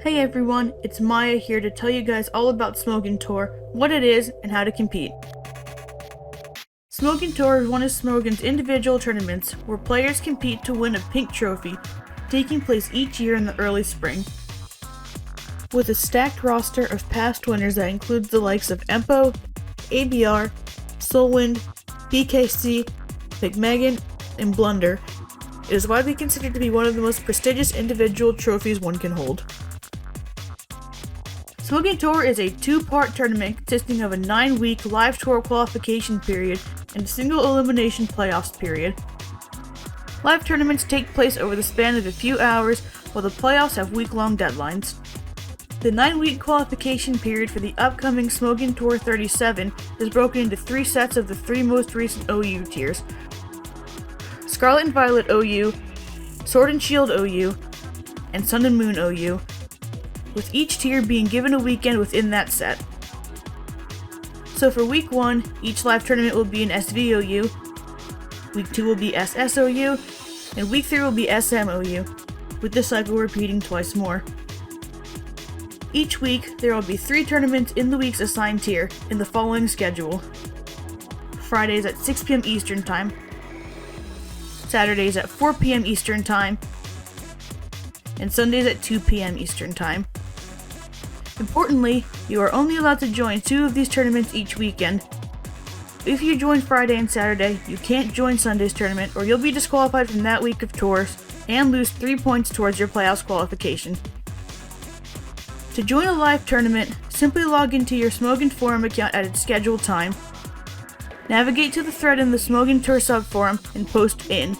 Hey everyone, it's Maya here to tell you guys all about Smogon Tour, what it is, and how to compete. Smogon Tour is one of Smogon's individual tournaments where players compete to win a pink trophy, taking place each year in the early spring. With a stacked roster of past winners that includes the likes of Empo, ABR, Soulwind, BKC, McMegan, and Blunder, it is widely considered to be one of the most prestigious individual trophies one can hold. Smogon Tour is a two-part tournament consisting of a 9-week live tour qualification period and a single elimination playoffs period. Live tournaments take place over the span of a few hours, while the playoffs have week-long deadlines. The 9-week qualification period for the upcoming Smogon Tour 37 is broken into 3 sets of the 3 most recent OU tiers: Scarlet and Violet OU, Sword and Shield OU, and Sun and Moon OU, with each tier being given a weekend within that set. So for week 1, each live tournament will be an SVOU, week 2 will be SSOU, and week 3 will be SMOU, with this cycle repeating twice more. Each week, there will be 3 tournaments in the week's assigned tier in the following schedule: Fridays at 6 p.m. Eastern Time, Saturdays at 4 p.m. Eastern Time, and Sundays at 2 p.m. Eastern Time. Importantly, you are only allowed to join 2 of these tournaments each weekend. If you join Friday and Saturday, you can't join Sunday's tournament or you'll be disqualified from that week of tours and lose 3 points towards your playoffs qualification. To join a live tournament, simply log into your Smogon Forum account at its scheduled time. Navigate to the thread in the Smogon Tour subforum and post in.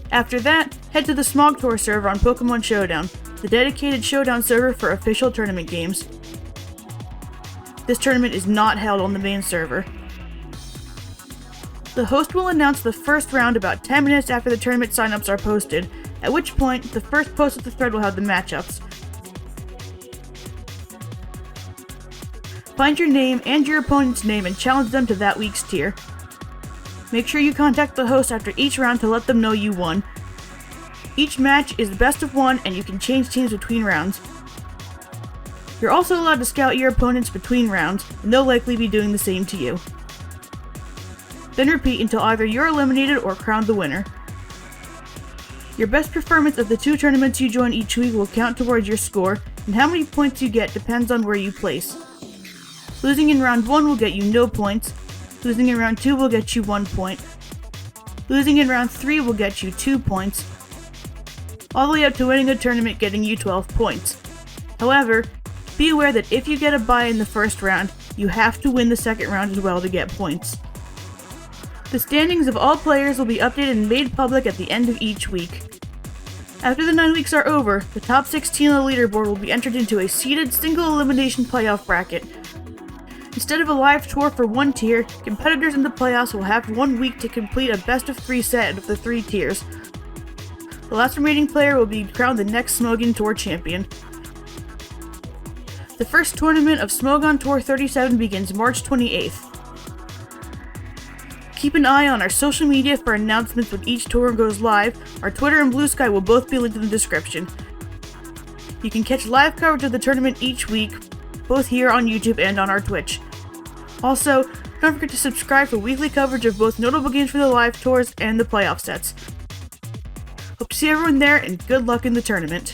After that, head to the Smogon Tour server on Pokemon Showdown, the dedicated Showdown server for official tournament games. This tournament is not held on the main server. The host will announce the first round about 10 minutes after the tournament signups are posted, at which point the first post of the thread will have the matchups. Find your name and your opponent's name and challenge them to that week's tier. Make sure you contact the host after each round to let them know you won. Each match is the best of 1 and you can change teams between rounds. You're also allowed to scout your opponents between rounds, and they'll likely be doing the same to you. Then repeat until either you're eliminated or crowned the winner. Your best performance of the 2 tournaments you join each week will count towards your score, and how many points you get depends on where you place. Losing in round 1 will get you no points, losing in round 2 will get you 1 point, losing in round 3 will get you 2 points, all the way up to winning a tournament getting you 12 points. However, be aware that if you get a bye in the first round, you have to win the second round as well to get points. The standings of all players will be updated and made public at the end of each week. After the 9 weeks are over, the top 16 on the leaderboard will be entered into a seeded single elimination playoff bracket. Instead of a live tour for 1 tier, competitors in the playoffs will have 1 week to complete a best of 3 set of the 3 tiers. The last remaining player will be crowned the next Smogon Tour champion. The first tournament of Smogon Tour 37 begins March 28th. Keep an eye on our social media for announcements when each tour goes live. Our Twitter and Blue Sky will both be linked in the description. You can catch live coverage of the tournament each week, both here on YouTube and on our Twitch. Also, don't forget to subscribe for weekly coverage of both notable games for the live tours and the playoff sets. Hope to see everyone there, and good luck in the tournament.